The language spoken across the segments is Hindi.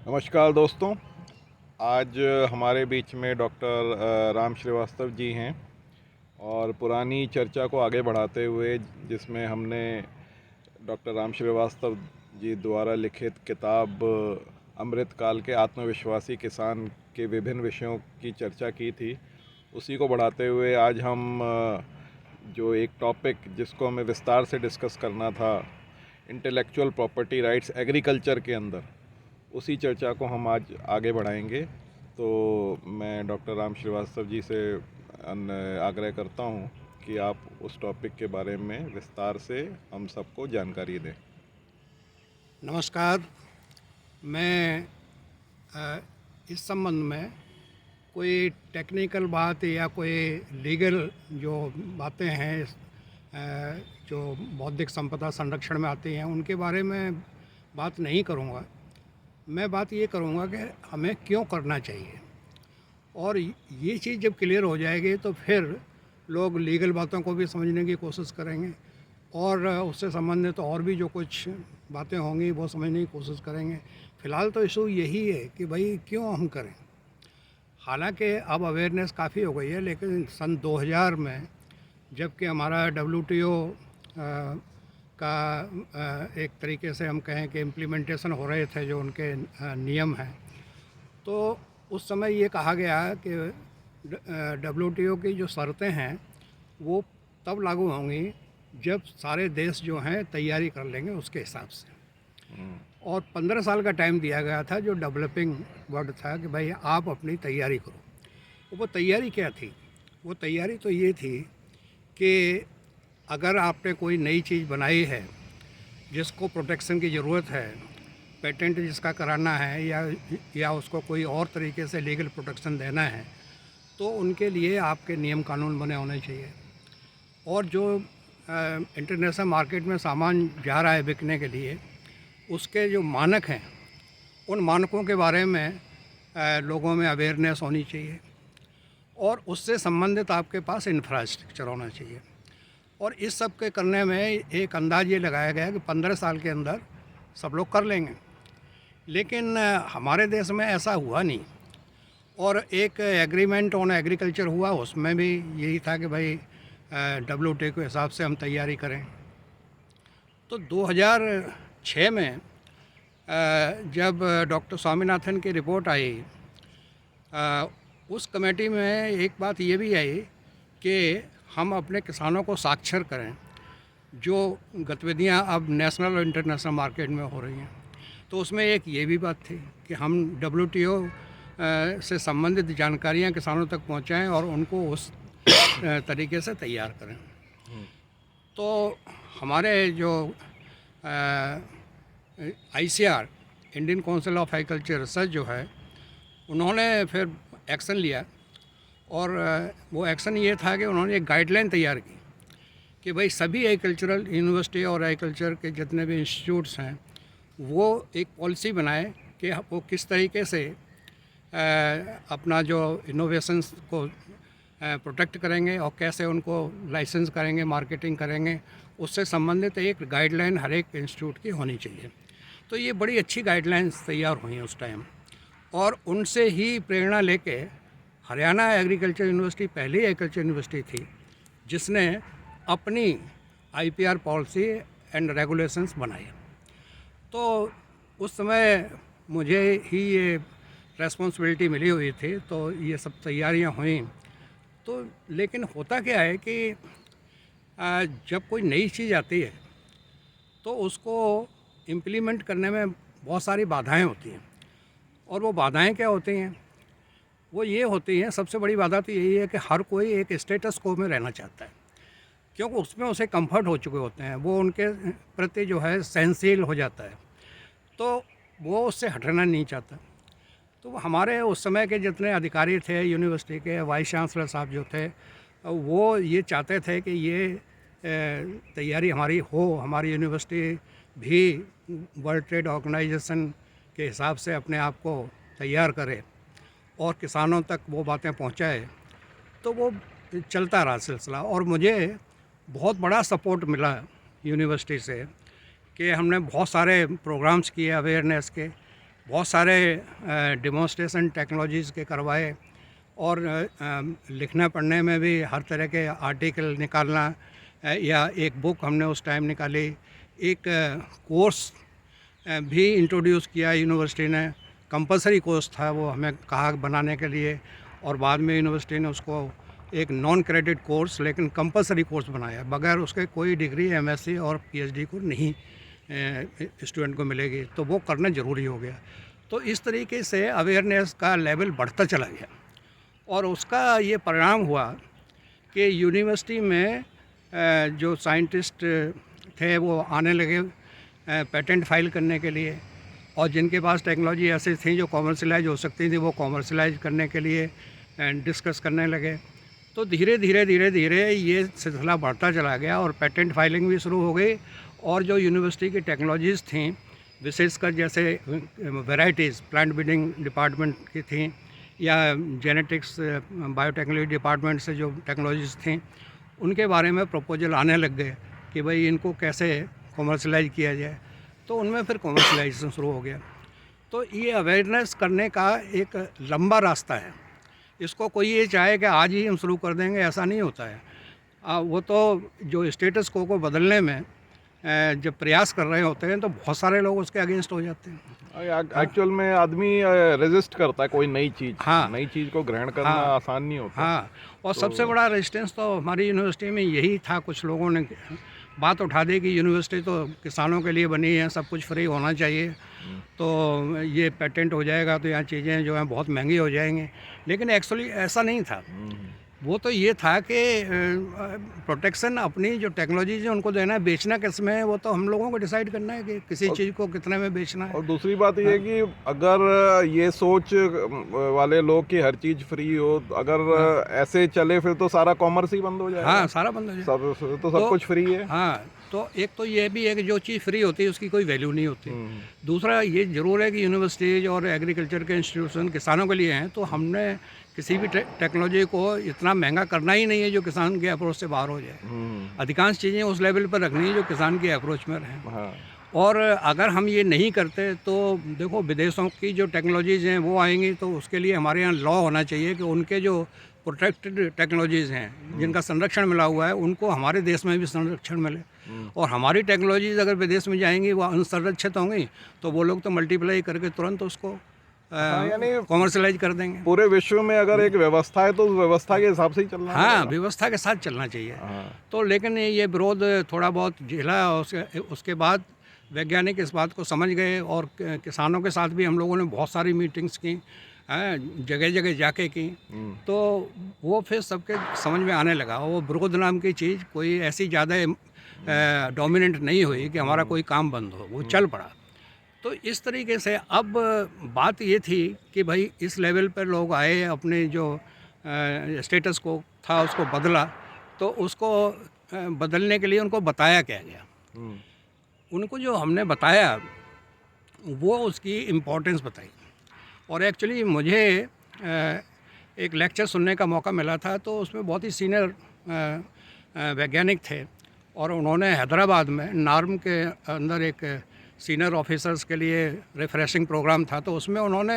नमस्कार दोस्तों। आज हमारे बीच में डॉक्टर राम श्रीवास्तव जी हैं और पुरानी चर्चा को आगे बढ़ाते हुए जिसमें हमने डॉक्टर राम श्रीवास्तव जी द्वारा लिखित किताब अमृतकाल के आत्मविश्वासी किसान के विभिन्न विषयों की चर्चा की थी, उसी को बढ़ाते हुए आज हम जो एक टॉपिक जिसको हमें विस्तार से डिस्कस करना था, इंटेलेक्चुअल प्रॉपर्टी राइट्स एग्रीकल्चर के अंदर, उसी चर्चा को हम आज आगे बढ़ाएंगे। तो मैं डॉक्टर राम श्रीवास्तव जी से आग्रह करता हूं कि आप उस टॉपिक के बारे में विस्तार से हम सबको जानकारी दें। नमस्कार। मैं इस संबंध में कोई टेक्निकल बात या कोई लीगल जो बातें हैं जो बौद्धिक संपदा संरक्षण में आती हैं उनके बारे में बात नहीं करूँगा। मैं बात ये करूँगा कि हमें क्यों करना चाहिए, और ये चीज़ जब क्लियर हो जाएगी तो फिर लोग लीगल बातों को भी समझने की कोशिश करेंगे और उससे संबंधित और भी जो कुछ बातें होंगी वो समझने की कोशिश करेंगे। फ़िलहाल तो इशू यही है कि भाई क्यों हम करें। हालांकि अब अवेयरनेस काफ़ी हो गई है, लेकिन सन 2000 में जबकि हमारा WTO का एक तरीके से हम कहें कि इम्प्लीमेंटेशन हो रहे थे जो उनके नियम हैं, तो उस समय ये कहा गया कि WTO की जो शर्तें हैं वो तब लागू होंगी जब सारे देश जो हैं तैयारी कर लेंगे उसके हिसाब से। और 15 साल का टाइम दिया गया था, जो डेवलपिंग वर्ड था कि भाई आप अपनी तैयारी करो। वो तैयारी क्या थी? वो तैयारी तो ये थी कि अगर आपने कोई नई चीज़ बनाई है जिसको प्रोटेक्शन की ज़रूरत है, पेटेंट जिसका कराना है या उसको कोई और तरीके से लीगल प्रोटेक्शन देना है, तो उनके लिए आपके नियम कानून बने होने चाहिए। और जो इंटरनेशनल मार्केट में सामान जा रहा है बिकने के लिए, उसके जो मानक हैं उन मानकों के बारे में लोगों में अवेयरनेस होनी चाहिए और उससे संबंधित आपके पास इंफ्रास्ट्रक्चर होना चाहिए। और इस सब के करने में एक अंदाज़ ये लगाया गया कि 15 साल के अंदर सब लोग कर लेंगे, लेकिन हमारे देश में ऐसा हुआ नहीं। और एक एग्रीमेंट ऑन एग्रीकल्चर हुआ, उसमें भी यही था कि भाई WTO के हिसाब से हम तैयारी करें। तो 2006 में जब डॉक्टर स्वामीनाथन की रिपोर्ट आई, उस कमेटी में एक बात ये भी आई कि हम अपने किसानों को साक्षर करें जो गतिविधियां अब नेशनल और इंटरनेशनल मार्केट में हो रही हैं। तो उसमें एक ये भी बात थी कि हम WTO से संबंधित जानकारियां किसानों तक पहुंचाएं और उनको उस तरीके से तैयार करें। तो हमारे जो ICR Indian council of agriculture research जो है, उन्होंने फिर एक्शन लिया और वो एक्शन ये था कि उन्होंने एक गाइडलाइन तैयार की कि भाई सभी एग्रीकल्चरल यूनिवर्सिटी और एग्रीकल्चर के जितने भी इंस्टीट्यूट्स हैं वो एक पॉलिसी बनाए कि वो किस तरीके से अपना जो इनोवेशंस को प्रोटेक्ट करेंगे और कैसे उनको लाइसेंस करेंगे, मार्केटिंग करेंगे। उससे संबंधित एक गाइडलाइन हर एक इंस्टीट्यूट की होनी चाहिए। तो ये बड़ी अच्छी गाइडलाइंस तैयार हुई उस टाइम, और उनसे ही प्रेरणा लेके हरियाणा एग्रीकल्चर यूनिवर्सिटी पहली एग्रीकल्चर यूनिवर्सिटी थी जिसने अपनी IPR पॉलिसी एंड रेगुलेशंस बनाई। तो उस समय मुझे ही ये रेस्पॉन्सिबिलिटी मिली हुई थी, तो ये सब तैयारियां हुई। तो लेकिन होता क्या है कि जब कोई नई चीज़ आती है तो उसको इम्प्लीमेंट करने में बहुत सारी बाधाएं होती हैं। और वो बाधाएं क्या होती हैं? वो ये होती हैं, सबसे बड़ी बाधा तो यही है कि हर कोई एक स्टेटस को में रहना चाहता है, क्योंकि उसमें उसे कंफर्ट हो चुके होते हैं, वो उनके प्रति जो है सहनशील हो जाता है, तो वो उससे हटना नहीं चाहता। तो हमारे उस समय के जितने अधिकारी थे यूनिवर्सिटी के, वाइस चांसलर साहब जो थे, वो ये चाहते थे कि ये तैयारी हमारी हो, हमारी यूनिवर्सिटी भी वर्ल्ड ट्रेड ऑर्गेनाइजेशन के हिसाब से अपने आप को तैयार करे और किसानों तक वो बातें पहुंचाए। तो वो चलता रहा सिलसिला, और मुझे बहुत बड़ा सपोर्ट मिला यूनिवर्सिटी से कि हमने बहुत सारे प्रोग्राम्स किए अवेयरनेस के, बहुत सारे डेमोन्स्ट्रेशन टेक्नोलॉजीज़ के करवाए, और लिखने पढ़ने में भी हर तरह के आर्टिकल निकालना, या एक बुक हमने उस टाइम निकाली, एक कोर्स भी इंट्रोड्यूस किया यूनिवर्सिटी ने। कंपलसरी कोर्स था वो, हमें कहा बनाने के लिए, और बाद में यूनिवर्सिटी ने उसको एक नॉन क्रेडिट कोर्स लेकिन कंपलसरी कोर्स बनाया। बगैर उसके कोई डिग्री एमएससी और पीएचडी को नहीं स्टूडेंट को मिलेगी, तो वो करना ज़रूरी हो गया। तो इस तरीके से अवेयरनेस का लेवल बढ़ता चला गया, और उसका ये परिणाम हुआ कि यूनिवर्सिटी में जो साइंटिस्ट थे वो आने लगे पेटेंट फाइल करने के लिए, और जिनके पास टेक्नोलॉजी ऐसी थी जो कॉमर्शलाइज हो सकती थी वो कॉमर्शलाइज करने के लिए डिस्कस करने लगे। तो धीरे धीरे ये सिलसिला बढ़ता चला गया, और पेटेंट फाइलिंग भी शुरू हो गई। और जो यूनिवर्सिटी की टेक्नोलॉजीज़ थी, विशेषकर जैसे वेराइटीज़ प्लांट ब्रीडिंग डिपार्टमेंट की थी, या जेनेटिक्स बायोटेक्नोलॉजी डिपार्टमेंट से जो टेक्नोलॉजीज़ थी, उनके बारे में प्रपोजल आने लग गए कि भाई इनको कैसे कॉमर्शलाइज किया जाए। तो उनमें फिर कॉमर्शलाइजेशन शुरू हो गया। तो ये अवेयरनेस करने का एक लंबा रास्ता है। इसको कोई ये चाहे कि आज ही हम शुरू कर देंगे, ऐसा नहीं होता है। वो तो जो स्टेटस को बदलने में जब प्रयास कर रहे होते हैं तो बहुत सारे लोग उसके अगेंस्ट हो जाते हैं। एक्चुअल में आदमी रेजिस्ट करता है कोई नई चीज़। हाँ, नई चीज़ को ग्रहण करना आसान नहीं होता। हाँ, और सबसे बड़ा रेजिस्टेंस तो हमारी यूनिवर्सिटी में यही था। कुछ लोगों ने बात उठा दी कि यूनिवर्सिटी तो किसानों के लिए बनी है, सब कुछ फ्री होना चाहिए, तो ये पेटेंट हो जाएगा तो यहाँ चीज़ें जो हैं बहुत महंगी हो जाएंगी। लेकिन एक्चुअली ऐसा नहीं था। वो तो ये था कि प्रोटेक्शन अपनी जो टेक्नोलॉजीज है उनको देना है, बेचना किस में है वो तो हम लोगों को डिसाइड करना है कि किसी चीज़ को कितने में बेचना है। और दूसरी बात ये है कि अगर ये सोच वाले लोग कि हर चीज़ फ्री हो, अगर ऐसे चले फिर तो सारा कॉमर्स ही बंद हो जाएगा। हाँ, सारा बंद हो जाएगा। सब कुछ फ्री है। हाँ, तो एक तो ये भी है कि जो चीज़ फ्री होती है उसकी कोई वैल्यू नहीं होती। दूसरा ये ज़रूर है कि यूनिवर्सिटीज़ और एग्रीकल्चर के इंस्टीट्यूशन किसानों के लिए हैं, तो हमने किसी भी टेक्नोलॉजी को इतना महंगा करना ही नहीं है जो किसान के अप्रोच से बाहर हो जाए। अधिकांश चीज़ें उस लेवल पर रखनी है जो किसान के अप्रोच में रहें। हाँ। और अगर हम ये नहीं करते तो देखो विदेशों की जो टेक्नोलॉजीज़ हैं वो आएंगी, तो उसके लिए हमारे यहाँ लॉ होना चाहिए कि उनके जो प्रोटेक्टेड टेक्नोलॉजीज़ हैं जिनका संरक्षण मिला हुआ है उनको हमारे देश में भी संरक्षण मिले। और हमारी टेक्नोलॉजीज़ अगर विदेश में जाएंगी वो अनसंरक्षित होंगी, तो वो लोग तो मल्टीप्लाई करके तुरंत उसको यानी कॉमर्शलाइज कर देंगे। पूरे विश्व में अगर एक व्यवस्था है तो उस व्यवस्था के हिसाब से ही चलना हाँ, पड़ेगा। व्यवस्था के साथ चलना चाहिए। हाँ। तो लेकिन ये विरोध थोड़ा बहुत झेला, उसके बाद वैज्ञानिक इस बात को समझ गए, और किसानों के साथ भी हम लोगों ने बहुत सारी मीटिंग्स की, जगह जगह जाके की, तो वो फिर सबके समझ में आने लगा। वो विरोध नाम की चीज़ कोई ऐसी ज़्यादा डोमिनेंट नहीं हुई कि हमारा कोई काम बंद हो, वो चल पड़ा। तो इस तरीके से अब बात ये थी कि भाई इस लेवल पर लोग आए, अपने जो स्टेटस को था उसको बदला, तो उसको बदलने के लिए उनको बताया क्या गया। उनको जो हमने बताया वो उसकी इम्पोर्टेंस बताई। और एक्चुअली मुझे एक लेक्चर सुनने का मौका मिला था, तो उसमें बहुत ही सीनियर वैज्ञानिक थे, और उन्होंने हैदराबाद में नार्म के अंदर एक सीनियर ऑफिसर्स के लिए रिफ्रेशिंग प्रोग्राम था, तो उसमें उन्होंने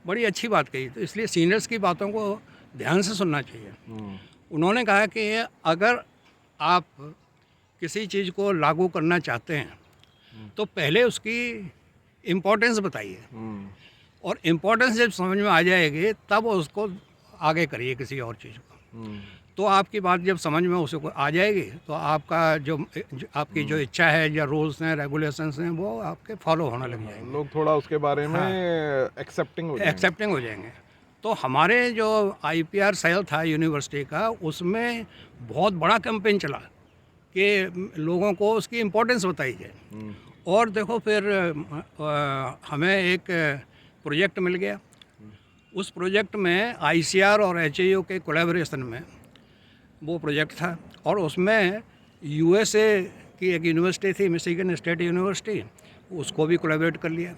बड़ी अच्छी बात कही। तो इसलिए सीनियर्स की बातों को ध्यान से सुनना चाहिए। उन्होंने कहा कि अगर आप किसी चीज़ को लागू करना चाहते हैं तो पहले उसकी इम्पोर्टेंस बताइए, और इम्पोर्टेंस जब समझ में आ जाएगी तब उसको आगे करिए किसी और चीज़ को। तो आपकी बात जब समझ में उसको आ जाएगी तो आपका जो आपकी जो इच्छा है या रूल्स हैं रेगुलेशंस हैं वो आपके फॉलो होने लग जाएंगे। लोग थोड़ा उसके बारे में एक्सेप्टिंग हो जाएंगे। तो हमारे जो IPR सेल था यूनिवर्सिटी का, उसमें बहुत बड़ा कैंपेन चला कि लोगों को उसकी इम्पोर्टेंस बताई जाए। और देखो फिर हमें एक प्रोजेक्ट मिल गया। उस प्रोजेक्ट में ICR और HAO के कोलैबोरेशन में वो प्रोजेक्ट था, और उसमें USA की एक यूनिवर्सिटी थी, मिशिगन स्टेट यूनिवर्सिटी, उसको भी कोलैबोरेट कर लिया।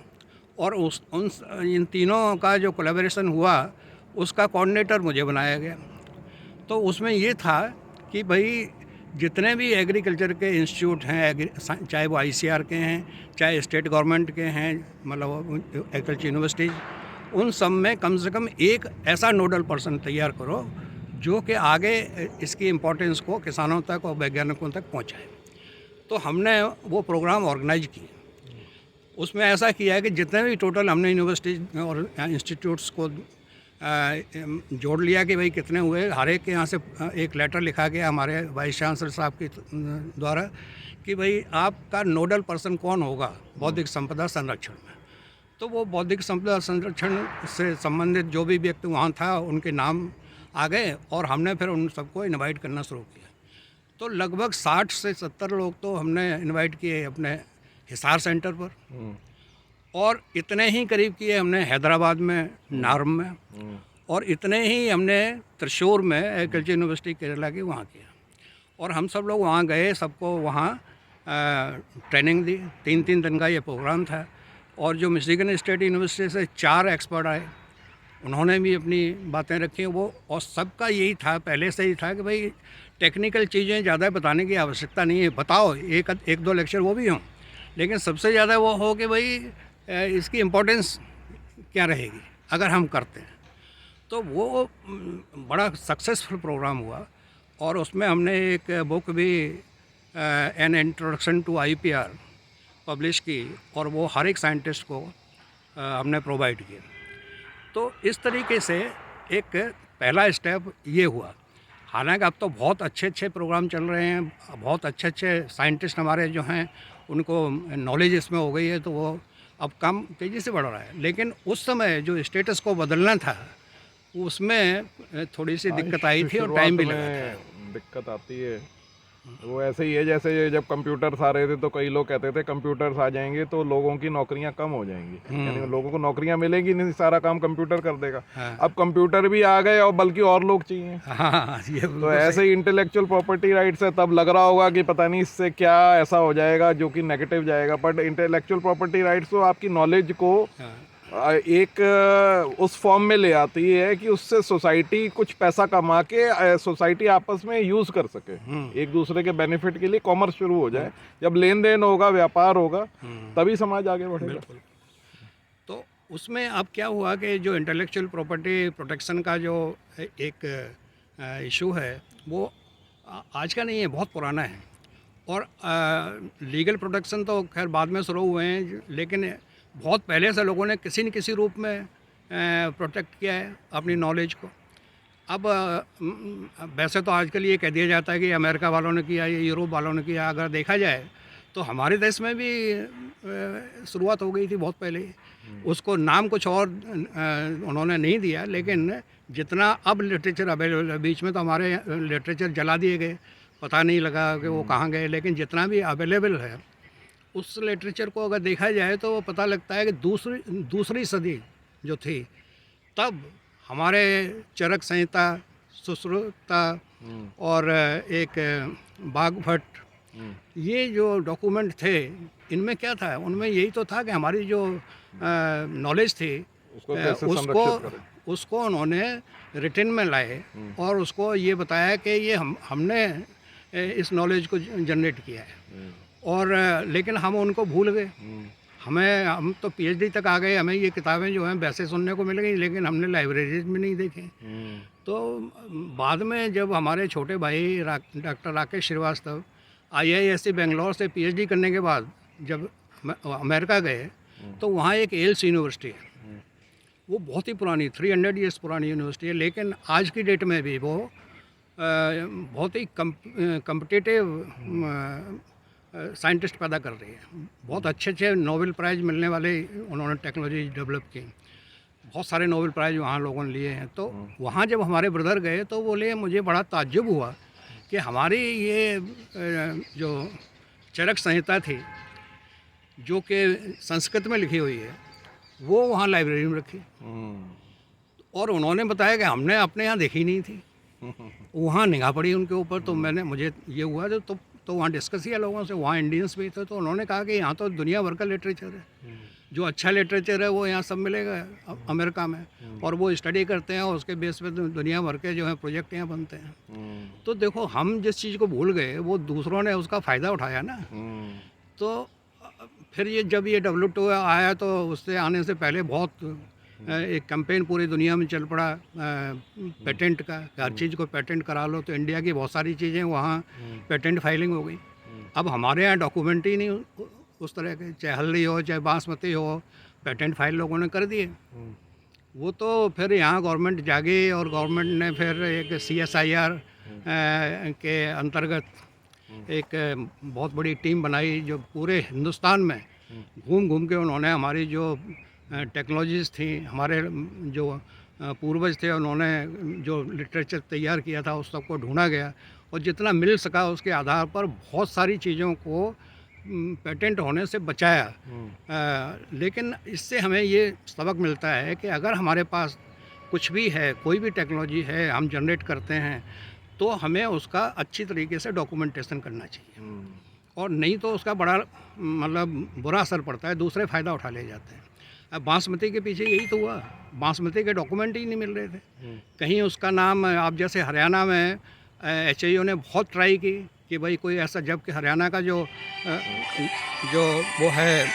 और इन तीनों का जो कोलैबोरेशन हुआ उसका कोऑर्डिनेटर मुझे बनाया गया। तो उसमें ये था कि भाई जितने भी एग्रीकल्चर के इंस्टीट्यूट हैं, चाहे वो आईसीआर के हैं, चाहे स्टेट गवर्नमेंट के हैं, मतलब एग्रीकल्चर यूनिवर्सिटीज़, उन सब में कम से कम एक ऐसा नोडल पर्सन तैयार करो जो कि आगे इसकी इम्पोर्टेंस को किसानों तक और वैज्ञानिकों तक पहुंचाए। तो हमने वो प्रोग्राम ऑर्गेनाइज किए। उसमें ऐसा किया है कि जितने भी टोटल हमने यूनिवर्सिटीज़ और इंस्टीट्यूट्स को जोड़ लिया कि भाई कितने हुए, हर एक के यहाँ से एक लेटर लिखा गया हमारे वाइस चांसलर साहब के द्वारा कि भाई आपका नोडल पर्सन कौन होगा बौद्धिक संपदा संरक्षण में। तो वो बौद्धिक संपदा संरक्षण से संबंधित जो भी व्यक्ति वहाँ था उनके नाम आ गए और हमने फिर उन सबको इनवाइट करना शुरू किया। तो लगभग 60 से 70 लोग तो हमने इनवाइट किए अपने हिसार सेंटर पर, और इतने ही करीब किए हमने हैदराबाद में, नारम में, और इतने ही हमने त्रिशूर में एग्रीकल्चर यूनिवर्सिटी केरला की वहाँ किया। और हम सब लोग वहाँ गए, सबको वहाँ ट्रेनिंग दी। 3-3 दिन का ये प्रोग्राम था। और जो मिशिगन स्टेट यूनिवर्सिटी से 4 एक्सपर्ट आए, उन्होंने भी अपनी बातें रखी वो, और सबका यही था, पहले से ही था कि भाई टेक्निकल चीज़ें ज़्यादा बताने की आवश्यकता नहीं है, बताओ एक दो लेक्चर वो भी हों, लेकिन सबसे ज़्यादा वो हो कि भाई इसकी इम्पोर्टेंस क्या रहेगी अगर हम करते हैं। तो वो बड़ा सक्सेसफुल प्रोग्राम हुआ। और उसमें हमने एक बुक भी an introduction to IPR publish की, और वो हर एक साइंटिस्ट को हमने प्रोवाइड किया। तो इस तरीके से एक पहला स्टेप ये हुआ। हालांकि अब तो बहुत अच्छे प्रोग्राम चल रहे हैं, बहुत अच्छे साइंटिस्ट हमारे जो हैं उनको नॉलेज इसमें हो गई है, तो वो अब काम तेज़ी से बढ़ रहा है। लेकिन उस समय जो स्टेटस को बदलना था उसमें थोड़ी सी दिक्कत आई थी और टाइम भी लगा था। दिक्कत आती है। वो ऐसे ही है जैसे जब कंप्यूटर्स आ रहे थे तो कई लोग कहते थे कंप्यूटर्स आ जाएंगे तो लोगों की नौकरियां कम हो जाएंगी, यानी लोगों को नौकरियां मिलेंगी नहीं, सारा काम कंप्यूटर कर देगा। हाँ। अब कंप्यूटर भी आ गए और बल्कि और लोग चाहिए। हाँ, ये तो ऐसे ही इंटेलेक्चुअल प्रॉपर्टी राइट्स है, तब लग रहा होगा कि पता नहीं इससे क्या ऐसा हो जाएगा जो कि नेगेटिव जाएगा, बट इंटेलेक्चुअल प्रॉपर्टी राइट्स तो आपकी नॉलेज को एक उस फॉर्म में ले आती है कि उससे सोसाइटी कुछ पैसा कमा के सोसाइटी आपस में यूज़ कर सके, एक दूसरे के बेनिफिट के लिए कॉमर्स शुरू हो जाए। जब लेन देन होगा, व्यापार होगा, तभी समाज आगे बढ़ेगा। तो उसमें अब क्या हुआ कि जो इंटेलेक्चुअल प्रॉपर्टी प्रोटेक्शन का जो एक इशू है वो आज का नहीं है, बहुत पुराना है। और लीगल प्रोटेक्शन तो खैर बाद में शुरू हुए हैं, लेकिन बहुत पहले से लोगों ने किसी न किसी रूप में प्रोटेक्ट किया है अपनी नॉलेज को। अब वैसे तो आजकल ये कह दिया जाता है कि अमेरिका वालों ने किया, ये यूरोप वालों ने किया। अगर देखा जाए तो हमारे देश में भी शुरुआत हो गई थी बहुत पहले। उसको नाम कुछ और उन्होंने नहीं दिया, लेकिन जितना अब लिटरेचर अवेलेबल है, बीच में तो हमारे लिटरेचर जला दिए गए, पता नहीं लगा कि वो कहाँ गए, लेकिन जितना भी अवेलेबल है उस लिटरेचर को अगर देखा जाए तो पता लगता है कि दूसरी सदी जो थी तब हमारे चरक संहिता, सुश्रुता और एक बागभट, ये जो डॉक्यूमेंट थे, इनमें क्या था, उनमें यही तो था कि हमारी जो नॉलेज थी उसको उन्होंने रिटन में लाए और उसको ये बताया कि ये हमने इस नॉलेज को जनरेट किया है। और लेकिन हम उनको भूल गए। हम तो पीएचडी तक आ गए, हमें ये किताबें जो हैं वैसे सुनने को मिल गई, लेकिन हमने लाइब्रेरीज में नहीं देखे। तो बाद में जब हमारे छोटे भाई डॉक्टर राकेश श्रीवास्तव IISc बेंगलोर से पीएचडी करने के बाद जब अमेरिका गए तो वहाँ एक एल्स यूनिवर्सिटी है, वो बहुत ही पुरानी 300 ईयर्स पुरानी यूनिवर्सिटी है, लेकिन आज की डेट में भी वो बहुत ही कम्पिटिटिव साइंटिस्ट पैदा कर रही है। बहुत अच्छे नोबेल प्राइज़ मिलने वाले उन्होंने टेक्नोलॉजी डेवलप की, बहुत सारे नोबेल प्राइज़ वहाँ लोगों ने लिए हैं। तो वहाँ जब हमारे ब्रदर गए तो बोले, मुझे बड़ा ताज्जुब हुआ कि हमारी ये जो चरक संहिता थी जो कि संस्कृत में लिखी हुई है, वो वहाँ लाइब्रेरी में रखी। और उन्होंने बताया कि हमने अपने यहाँ देखी नहीं थी, वहाँ निगाह पड़ी उनके ऊपर। तो मुझे ये हुआ तो वहाँ डिस्कस किया लोगों से, वहाँ इंडियंस भी थे, तो उन्होंने कहा कि यहाँ तो दुनिया भर का लिटरेचर है, जो अच्छा लिटरेचर है वो यहाँ सब मिलेगा अमेरिका में, और वो स्टडी करते हैं और उसके बेस पे दुनिया भर के जो है प्रोजेक्ट यहाँ बनते हैं। तो देखो हम जिस चीज़ को भूल गए वो दूसरों ने उसका फ़ायदा उठाया ना। तो फिर ये जब ये WTO आया तो उससे आने से पहले बहुत एक कैंपेन पूरी दुनिया में चल पड़ा पेटेंट का, हर चीज़ को पेटेंट करा लो। तो इंडिया की बहुत सारी चीज़ें वहाँ पेटेंट फाइलिंग हो गई। अब हमारे यहाँ डॉक्यूमेंट ही नहीं उस तरह के, चाहे हल्दी हो चाहे बासमती हो, पेटेंट फाइल लोगों ने कर दिए। वो तो फिर यहाँ गवर्नमेंट जागी और गवर्नमेंट ने फिर एक CSIR के अंतर्गत एक बहुत बड़ी टीम बनाई जो पूरे हिंदुस्तान में घूम घूम के उन्होंने हमारी जो टेक्नोलॉजीज़ थी, हमारे जो पूर्वज थे, उन्होंने जो लिटरेचर तैयार किया था उस सबको ढूंढा गया और जितना मिल सका उसके आधार पर बहुत सारी चीज़ों को पेटेंट होने से बचाया। लेकिन इससे हमें ये सबक मिलता है कि अगर हमारे पास कुछ भी है, कोई भी टेक्नोलॉजी है, हम जनरेट करते हैं तो हमें उसका अच्छी तरीके से डॉक्यूमेंटेशन करना चाहिए और नहीं तो उसका बड़ा मतलब बुरा असर पड़ता है, दूसरे फ़ायदा उठा ले जाते हैं। अब बासमती के पीछे यही तो हुआ, बासमती के डॉक्यूमेंट ही नहीं मिल रहे थे। कहीं उसका नाम, आप जैसे हरियाणा में HIO ने बहुत ट्राई की कि भाई कोई ऐसा, जबकि हरियाणा का जो वो है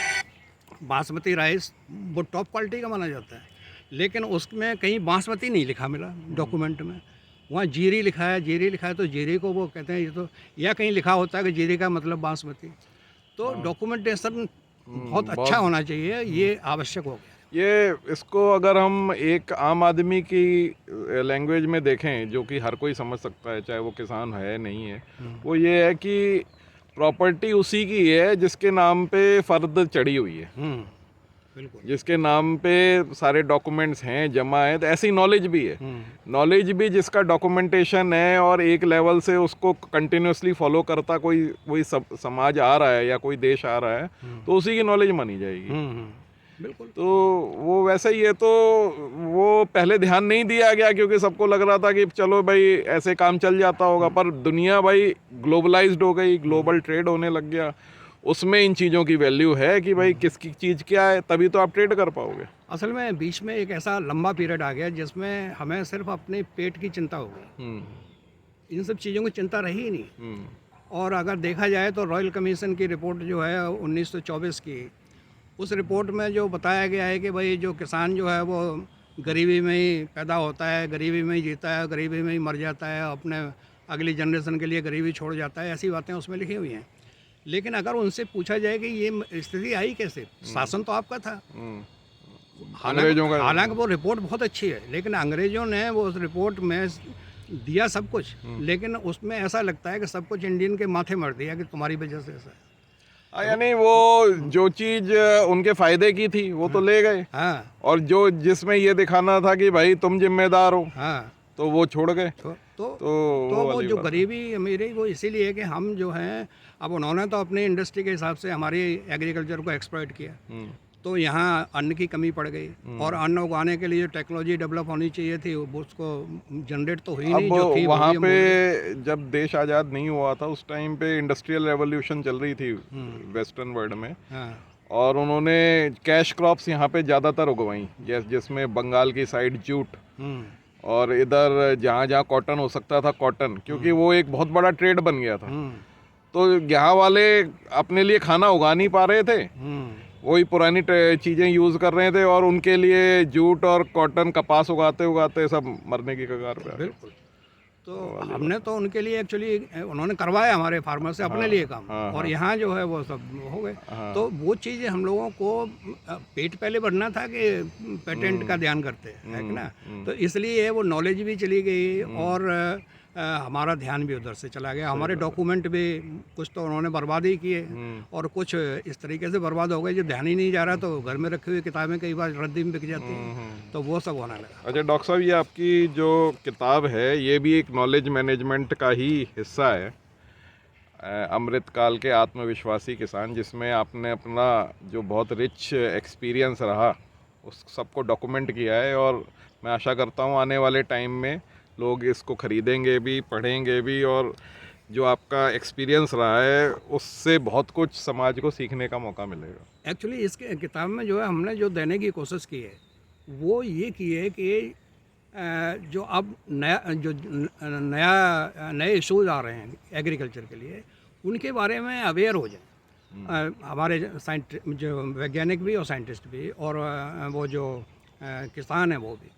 बासमती राइस वो टॉप क्वालिटी का माना जाता है, लेकिन उसमें कहीं बासमती नहीं लिखा मिला डॉक्यूमेंट में। वहाँ जीरी लिखा है, जीरी लिखा है तो जीरी को वो कहते हैं ये तो, या कहीं लिखा होता है कि जीरी का मतलब बासमती। तो डॉक्यूमेंटेशन बहुत अच्छा होना चाहिए, ये आवश्यक हो गया। ये इसको अगर हम एक आम आदमी की लैंग्वेज में देखें, जो कि हर कोई समझ सकता है, चाहे वो किसान है नहीं है, वो ये है कि प्रॉपर्टी उसी की है जिसके नाम पे फर्द चढ़ी हुई है, बिल्कुल, जिसके नाम पे सारे डॉक्यूमेंट्स हैं, जमा है। तो ऐसी नॉलेज भी है, नॉलेज भी जिसका डॉक्यूमेंटेशन है और एक लेवल से उसको कंटिन्यूसली फॉलो करता कोई समाज आ रहा है या कोई देश आ रहा है, तो उसी की नॉलेज मानी जाएगी। बिल्कुल। तो वो वैसा ही है। तो वो पहले ध्यान नहीं दिया गया क्योंकि सबको लग रहा था कि चलो भाई ऐसे काम चल जाता होगा, पर दुनिया भाई ग्लोबलाइज्ड हो गई, ग्लोबल ट्रेड होने लग गया, उसमें इन चीज़ों की वैल्यू है कि भाई किसकी चीज़ क्या है, तभी तो आप ट्रेड कर पाओगे। असल में बीच में एक ऐसा लंबा पीरियड आ गया जिसमें हमें सिर्फ अपने पेट की चिंता हो गई, इन सब चीज़ों की चिंता रही ही नहीं। और अगर देखा जाए तो रॉयल कमीशन की रिपोर्ट जो है 1924 की, उस रिपोर्ट में जो बताया गया है कि भाई जो किसान जो है वो गरीबी में ही पैदा होता है, गरीबी में ही जीता है, गरीबी में ही मर जाता है, अपने अगली जनरेशन के लिए गरीबी छोड़ जाता है, ऐसी बातें उसमें लिखी हुई हैं। लेकिन अगर उनसे पूछा जाए कि ये स्थिति आई कैसे, शासन तो आपका था, हालांकि वो रिपोर्ट बहुत अच्छी है, लेकिन अंग्रेजों ने वो उस रिपोर्ट में दिया सब कुछ, लेकिन उसमें ऐसा लगता है कि सब कुछ इंडियन के माथे मर दिया कि तुम्हारी वजह से ऐसा है। यानी वो जो चीज उनके फायदे की थी वो तो ले गए, और जो जिसमें ये दिखाना था कि भाई तुम जिम्मेदार हो, तो वो छोड़ गए। तो वो जो गरीबी अमीरी वो इसीलिए कि हम जो हैं, अब उन्होंने तो अपनी इंडस्ट्री के हिसाब से हमारी एग्रीकल्चर को एक्सप्लॉइट किया, तो यहाँ अन्न की कमी पड़ गई, और अन्न उगाने के लिए जो टेक्नोलॉजी डेवलप होनी चाहिए थी वो उसको जनरेट तो हुई नहीं। जो थी वहाँ पे जब देश आज़ाद नहीं हुआ था उस टाइम पे इंडस्ट्रियल रेवोल्यूशन चल रही थी वेस्टर्न वर्ल्ड में, और उन्होंने कैश क्रॉप्स यहाँ पे ज़्यादातर उगवाई, जिसमें बंगाल की साइड जूट, और इधर जहाँ जहाँ कॉटन हो सकता था कॉटन, क्योंकि वो एक बहुत बड़ा ट्रेड बन गया था। तो यहाँ वाले अपने लिए खाना उगा नहीं पा रहे थे, वही पुरानी चीज़ें यूज़ कर रहे थे, और उनके लिए जूट और कॉटन कपास उगाते उगाते सब मरने की कगार पे। बिल्कुल। तो हमने तो उनके लिए एक्चुअली उन्होंने करवाया हमारे फार्मर से अपने लिए काम, और यहाँ जो है वो सब हो गए। तो वो चीज़ें हम लोगों को पेट पहले भरना था कि पेटेंट का ध्यान करते है कि ना, तो इसलिए वो नॉलेज भी चली गई और हमारा ध्यान भी उधर से चला गया। हमारे डॉक्यूमेंट भी कुछ तो उन्होंने बर्बाद ही किए, और कुछ इस तरीके से बर्बाद हो गए जो ध्यान ही नहीं जा रहा, तो घर में रखी हुई किताबें कई बार रद्दी में बिक जाती हैं, तो वो सब होने लगा। अच्छा डॉक्टर साहब, ये आपकी जो किताब है ये भी एक नॉलेज मैनेजमेंट का ही हिस्सा है, अमृतकाल के आत्मविश्वासी किसान, जिसमें आपने अपना जो बहुत रिच एक्सपीरियंस रहा उस सबको डॉक्यूमेंट किया है, और मैं आशा करता हूँ आने वाले टाइम में लोग इसको ख़रीदेंगे भी, पढ़ेंगे भी, और जो आपका एक्सपीरियंस रहा है उससे बहुत कुछ समाज को सीखने का मौका मिलेगा। एक्चुअली इस किताब में जो है हमने जो देने की कोशिश की है वो ये की है कि जो अब नए इशूज़ आ रहे हैं एग्रीकल्चर के लिए, उनके बारे में अवेयर हो जाए हमारे जो वैज्ञानिक भी और साइंटिस्ट भी, और वो जो किसान हैं वो भी।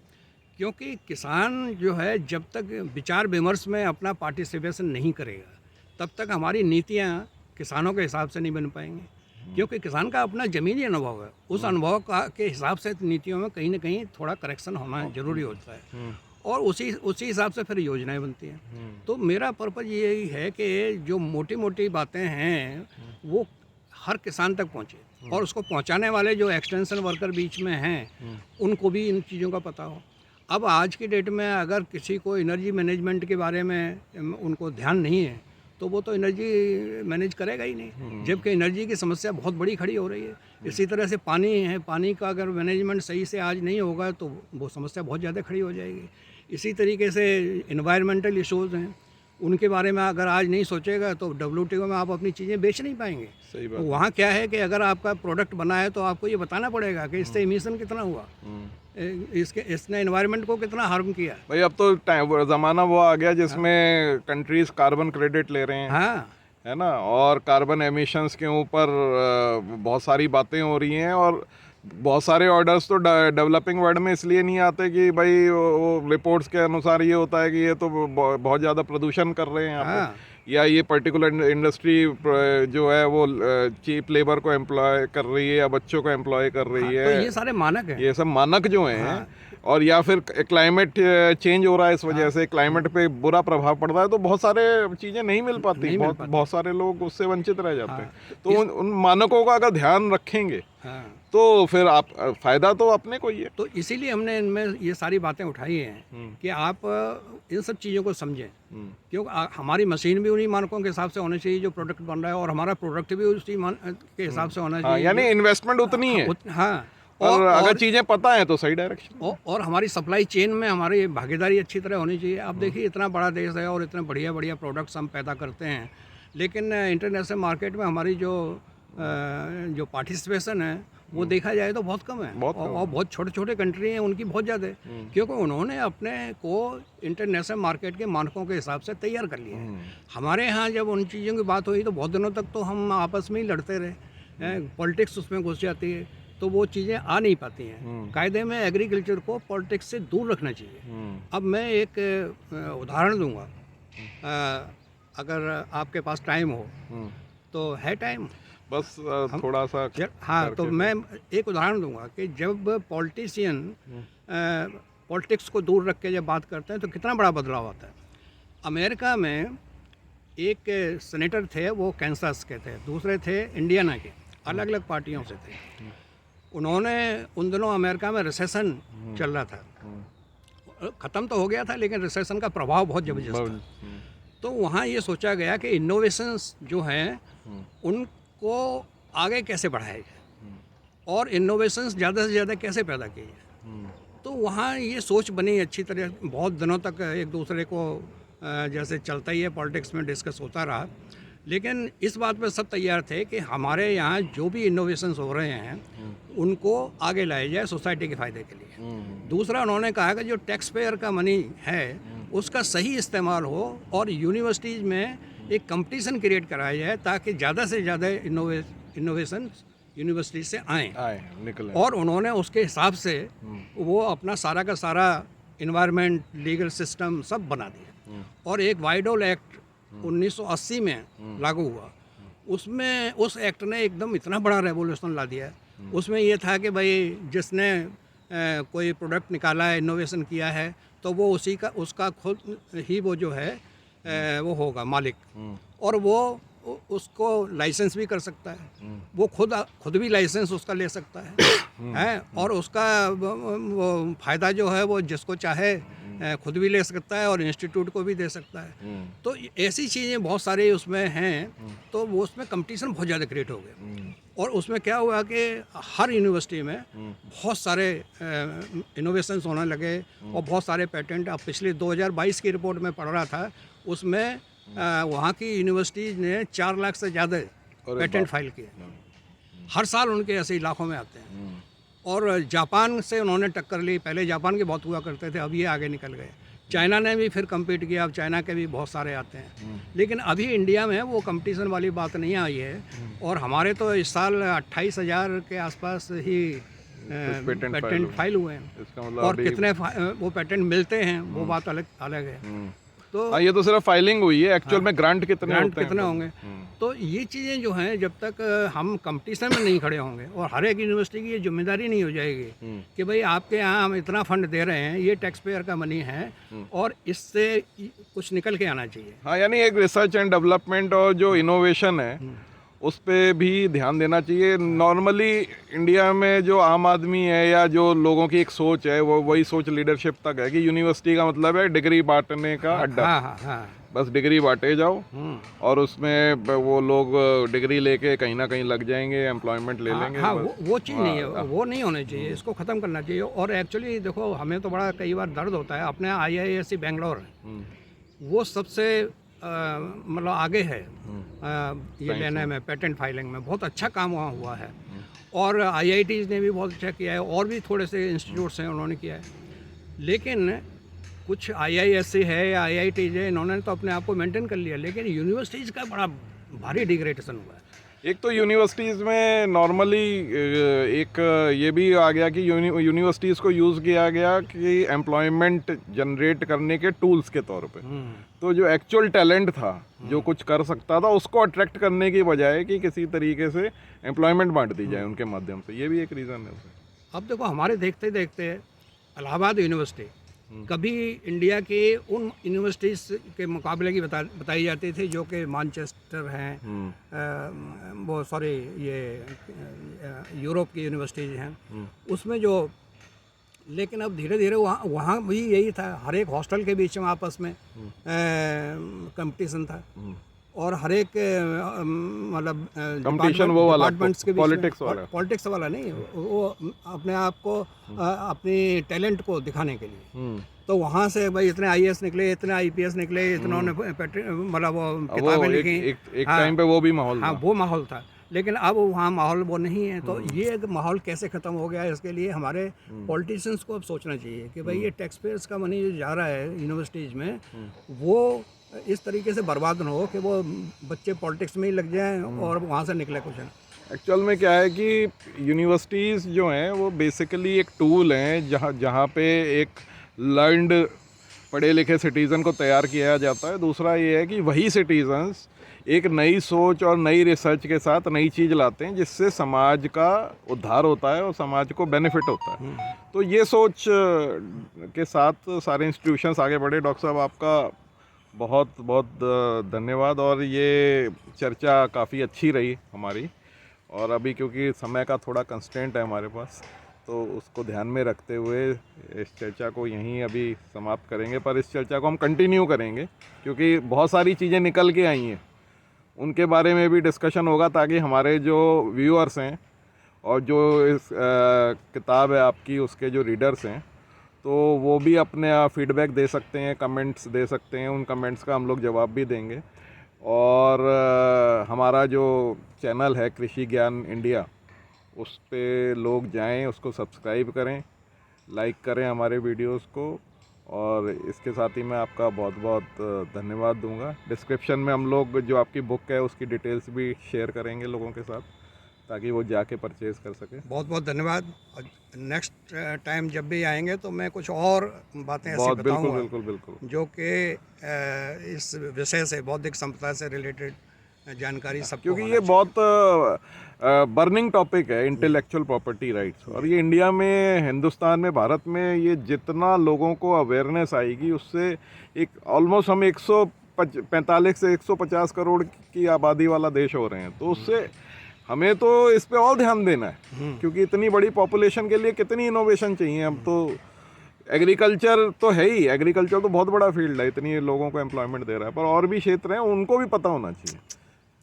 क्योंकि किसान जो है जब तक विचार विमर्श में अपना पार्टिसिपेशन नहीं करेगा, तब तक हमारी नीतियाँ किसानों के हिसाब से नहीं बन पाएंगी। क्योंकि किसान का अपना ज़मीनी अनुभव है, उस अनुभव के हिसाब से नीतियों में कहीं ना कहीं थोड़ा करेक्शन होना ज़रूरी होता है, और उसी हिसाब से फिर योजनाएं बनती हैं। तो मेरा पर्पज़ यही है कि जो मोटी मोटी बातें हैं वो हर किसान तक पहुँचे, और उसको पहुँचाने वाले जो एक्सटेंशन वर्कर बीच में हैं उनको भी इन चीज़ों का पता हो। अब आज की डेट में अगर किसी को एनर्जी मैनेजमेंट के बारे में उनको ध्यान नहीं है तो वो तो एनर्जी मैनेज करेगा ही नहीं, जबकि एनर्जी की समस्या बहुत बड़ी खड़ी हो रही है। इसी तरह से पानी है, पानी का अगर मैनेजमेंट सही से आज नहीं होगा तो वो समस्या बहुत ज़्यादा खड़ी हो जाएगी। इसी तरीके से एनवायरमेंटल इशूज़ हैं, उनके बारे में अगर आज नहीं सोचेगा तो WTO में आप अपनी चीज़ें बेच नहीं पाएंगे। सही बात। तो वहाँ क्या है कि अगर आपका प्रोडक्ट बना है तो आपको ये बताना पड़ेगा कि इससे एमिशन कितना हुआ, इसने एनवायरनमेंट को कितना हार्म किया। भाई अब तो ज़माना वो आ गया जिसमें कंट्रीज कार्बन क्रेडिट ले रहे हैं, हाँ, है ना, और कार्बन एमिशंस के ऊपर बहुत सारी बातें हो रही हैं, और बहुत सारे ऑर्डर्स तो डेवलपिंग वर्ल्ड में इसलिए नहीं आते कि भाई वो रिपोर्ट्स के अनुसार ये होता है कि ये तो बहुत ज़्यादा प्रदूषण कर रहे हैं यहाँ हाँ, पे, या ये पर्टिकुलर इंडस्ट्री जो है वो चीप लेबर को एम्प्लॉय कर रही है या बच्चों को एम्प्लॉय कर रही है। तो ये सारे मानक हैं। ये सब मानक जो हैं, और या फिर क्लाइमेट चेंज हो रहा है, इस वजह से क्लाइमेट पे बुरा प्रभाव पड़ रहा है, तो बहुत सारे चीज़ें नहीं मिल पाती, बहुत सारे लोग उससे वंचित रह जाते हैं। तो उन मानकों का अगर ध्यान रखेंगे तो फिर आप फ़ायदा तो अपने को ही है। तो इसीलिए हमने इनमें ये सारी बातें उठाई हैं कि आप इन सब चीज़ों को समझें, क्योंकि हमारी मशीन भी उन्हीं मानकों के हिसाब से होनी चाहिए जो प्रोडक्ट बन रहा है, और हमारा प्रोडक्ट भी उसी के हिसाब से होना चाहिए। यानी इन्वेस्टमेंट उतनी है, हाँ, और अगर चीज़ें पता है तो सही डायरेक्शन, और हमारी सप्लाई चेन में हमारी भागीदारी अच्छी तरह होनी चाहिए। आप देखिए इतना बड़ा देश है और इतने बढ़िया बढ़िया प्रोडक्ट्स हम पैदा करते हैं, लेकिन इंटरनेशनल मार्केट में हमारी जो पार्टिसिपेशन है वो देखा जाए तो बहुत कम है, और बहुत छोटे छोटे कंट्री हैं उनकी बहुत ज़्यादा है, क्योंकि उन्होंने अपने को इंटरनेशनल मार्केट के मानकों के हिसाब से तैयार कर लिया है। हमारे यहाँ जब उन चीज़ों की बात हुई तो बहुत दिनों तक तो हम आपस में ही लड़ते रहे, पॉलिटिक्स उसमें घुस जाती है, तो वो चीज़ें आ नहीं पाती हैं। कायदे में एग्रीकल्चर को पॉलिटिक्स से दूर रखना चाहिए। अब मैं एक उदाहरण दूंगा, अगर आपके पास टाइम हो तो है टाइम, बस थोड़ा सा। हाँ, तो मैं एक उदाहरण दूंगा कि जब पॉलिटिशियन पॉलिटिक्स को दूर रख के जब बात करते हैं तो कितना बड़ा बदलाव आता है। अमेरिका में एक सेनेटर थे, वो कैंसस के थे, दूसरे थे इंडियाना के, अलग अलग पार्टियों से थे। उन्होंने उन दिनों अमेरिका में रिसेशन चल रहा था, ख़त्म तो हो गया था लेकिन रिसेशन का प्रभाव बहुत ज़बरदस्त था। तो वहाँ ये सोचा गया कि इनोवेशंस जो हैं उनको आगे कैसे बढ़ाया जाए और इनोवेशंस ज़्यादा से ज़्यादा कैसे पैदा किए जाए। तो वहाँ ये सोच बनी अच्छी तरह, बहुत दिनों तक एक दूसरे को जैसे चलता ही है पॉलिटिक्स में डिस्कस होता रहा, लेकिन इस बात पर सब तैयार थे कि हमारे यहाँ जो भी इनोवेशंस हो रहे हैं उनको आगे लाया जाए सोसाइटी के फ़ायदे के लिए। दूसरा उन्होंने कहा कि जो टैक्स पेयर का मनी है उसका सही इस्तेमाल हो और यूनिवर्सिटीज़ में एक कंपटीशन क्रिएट कराया जाए ताकि ज़्यादा से ज़्यादा इनोवेशन यूनिवर्सिटी से आए निकले। और उन्होंने उसके हिसाब से वो अपना सारा का सारा इन्वायरमेंट, लीगल सिस्टम सब बना दिया और एक वाइडोल एक्ट 1980 में लागू हुआ। उसमें उस एक्ट ने एकदम इतना बड़ा रेवोल्यूशन ला दिया। उसमें ये था कि भाई जिसने कोई प्रोडक्ट निकाला है, इनोवेशन किया है, तो वो उसका खुद ही वो जो है वो होगा मालिक, और वो उसको लाइसेंस भी कर सकता है, वो खुद भी लाइसेंस उसका ले सकता है और उसका वो फ़ायदा जो है वो जिसको चाहे खुद भी ले सकता है और इंस्टीट्यूट को भी दे सकता है। तो ऐसी चीज़ें बहुत सारी उसमें हैं, तो वो उसमें कंपटीशन बहुत ज़्यादा क्रिएट हो गया और उसमें क्या हुआ कि हर यूनिवर्सिटी में बहुत सारे इनोवेशंस होने लगे और बहुत सारे पेटेंट। अब पिछले 2022 की रिपोर्ट में पढ़ रहा था, उसमें वहाँ की यूनिवर्सिटीज़ ने 4 लाख से ज़्यादा पेटेंट फाइल किए। हर साल उनके ऐसे इलाकों में आते हैं और जापान से उन्होंने टक्कर ली। पहले जापान के बहुत हुआ करते थे, अब ये आगे निकल गए। चाइना ने भी फिर कम्पीट किया, अब चाइना के भी बहुत सारे आते हैं। लेकिन अभी इंडिया में वो कंपटीशन वाली बात नहीं आई है। और हमारे तो इस साल 28,000 के आसपास ही पेटेंट फाइल हुए हैं। इसका मतलब और कितने वो पेटेंट मिलते हैं वो बात अलग है। तो ये तो सिर्फ फाइलिंग हुई है, एक्चुअल में ग्रांट कितने होंगे। तो ये चीज़ें जो हैं, जब तक हम कंपटीशन में नहीं खड़े होंगे और हर एक यूनिवर्सिटी की ये जिम्मेदारी नहीं हो जाएगी कि भाई आपके यहाँ हम इतना फंड दे रहे हैं, ये टैक्स पेयर का मनी है और इससे कुछ निकल के आना चाहिए। हाँ, यानी एक रिसर्च एंड डेवलपमेंट और जो इनोवेशन है उस पे भी ध्यान देना चाहिए। नॉर्मली इंडिया में जो आम आदमी है या जो लोगों की एक सोच है, वो वही सोच लीडरशिप तक है कि यूनिवर्सिटी का मतलब है डिग्री बांटने का अड्डा। हाँ। बस डिग्री बांटे जाओ और उसमें वो लोग डिग्री लेके कहीं ना कहीं लग जाएंगे, एम्प्लॉयमेंट ले लेंगे। हाँ, वो चीज़ नहीं है, वो नहीं होनी चाहिए, इसको ख़त्म करना चाहिए। और एक्चुअली देखो, हमें तो बड़ा कई बार दर्द होता है। अपने IISc बेंगलोर वो सबसे मतलब आगे है ये लेने में, पेटेंट फाइलिंग में बहुत अच्छा काम वहाँ हुआ है। और IITs ने भी बहुत अच्छा किया है, और भी थोड़े से इंस्टीट्यूट्स हैं उन्होंने किया है। लेकिन कुछ IISc है या IITs है, इन्होंने तो अपने आप को मेंटेन कर लिया, लेकिन यूनिवर्सिटीज़ का बड़ा भारी डिग्रेडेशन हुआ है। एक तो यूनिवर्सिटीज़ में नॉर्मली एक ये भी आ गया कि यूनिवर्सिटीज़ को यूज़ किया गया कि एम्प्लॉयमेंट जनरेट करने के टूल्स के तौर पे। तो जो एक्चुअल टैलेंट था, जो कुछ कर सकता था, उसको अट्रैक्ट करने की बजाय कि किसी तरीके से एम्प्लॉयमेंट बांट दी जाए उनके माध्यम से, ये भी एक रीज़न है। अब देखो, हमारे देखते देखते इलाहाबाद यूनिवर्सिटी कभी इंडिया के उन यूनिवर्सिटीज़ के मुकाबले की बताई जाती थी जो कि मैनचेस्टर हैं, वो सॉरी ये यूरोप की यूनिवर्सिटीज़ हैं उसमें जो। लेकिन अब धीरे धीरे वहाँ भी यही था, हर एक हॉस्टल के बीच में आपस में कंपटीशन था। और हर एक मतलब कंपटीशन वो वाला, डिपार्टमेंट्स के पॉलिटिक्स वाला नहीं, वो अपने आप को अपनी टैलेंट को दिखाने के लिए। तो वहाँ से भाई इतने IAS निकले, इतने IPS निकले, इतनों ने मतलब वो किताबें लिखी। एक टाइम पे वो भी माहौल था। हाँ, वो माहौल था। लेकिन अब वहाँ माहौल वो नहीं है। तो ये माहौल कैसे ख़त्म हो गया है, इसके लिए हमारे पॉलिटिशियंस को अब सोचना चाहिए कि भाई ये टैक्स पेयर्स का मनी जो जा रहा है यूनिवर्सिटीज़ में, वो इस तरीके से बर्बाद ना हो कि वो बच्चे पॉलिटिक्स में ही लग जाएं और वहाँ से निकले कुछ ना। एक्चुअल में क्या है कि यूनिवर्सिटीज़ जो हैं वो बेसिकली एक टूल हैं जहाँ पे एक लर्नड पढ़े लिखे सिटीज़न को तैयार किया जाता है। दूसरा ये है कि वही सिटीजन्स एक नई सोच और नई रिसर्च के साथ नई चीज़ लाते हैं जिससे समाज का उद्धार होता है और समाज को बेनिफिट होता है। तो ये सोच के साथ सारे इंस्टीट्यूशंस आगे बढ़े। डॉक्टर साहब, आपका बहुत बहुत धन्यवाद। और ये चर्चा काफ़ी अच्छी रही हमारी, और अभी क्योंकि समय का थोड़ा कंस्ट्रेंट है हमारे पास, तो उसको ध्यान में रखते हुए इस चर्चा को यहीं अभी समाप्त करेंगे। पर इस चर्चा को हम कंटिन्यू करेंगे क्योंकि बहुत सारी चीज़ें निकल के आई हैं, उनके बारे में भी डिस्कशन होगा ताकि हमारे जो व्यूअर्स हैं और जो इस किताब है आपकी उसके जो रीडर्स हैं, तो वो भी अपने फीडबैक दे सकते हैं, कमेंट्स दे सकते हैं। उन कमेंट्स का हम लोग जवाब भी देंगे। और हमारा जो चैनल है कृषि ज्ञान इंडिया, उस पे लोग जाएं, उसको सब्सक्राइब करें, लाइक करें हमारे वीडियोस को। और इसके साथ ही मैं आपका बहुत बहुत धन्यवाद दूंगा। डिस्क्रिप्शन में हम लोग जो आपकी बुक है उसकी डिटेल्स भी शेयर करेंगे लोगों के साथ ताकि वो जाके परचेज़ कर सके। बहुत बहुत धन्यवाद। और नेक्स्ट टाइम जब भी आएंगे तो मैं कुछ और बातें ऐसी बताऊंगा बिल्कुल जो कि इस विषय से, बौद्धिक संपदा से रिलेटेड जानकारी सब, क्योंकि ये बहुत बर्निंग टॉपिक है, इंटेलेक्चुअल प्रॉपर्टी राइट्स। और ये इंडिया में, हिंदुस्तान में, भारत में ये जितना लोगों को अवेयरनेस आएगी उससे एक ऑलमोस्ट हम 145 से 150 करोड़ की आबादी वाला देश हो रहे हैं। तो उससे हमें तो इस पे और ध्यान देना है क्योंकि इतनी बड़ी पॉपुलेशन के लिए कितनी इनोवेशन चाहिए। हम तो एग्रीकल्चर तो है ही, एग्रीकल्चर तो बहुत बड़ा फील्ड है, इतनी लोगों को एम्प्लॉयमेंट दे रहा है, पर और भी क्षेत्र हैं उनको भी पता होना चाहिए।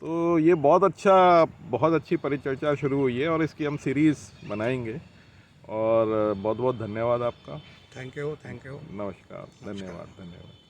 तो ये बहुत अच्छी परिचर्चा शुरू हुई है और इसकी हम सीरीज़ बनाएंगे। और बहुत बहुत धन्यवाद आपका। Thank you. नमस्कार। धन्यवाद।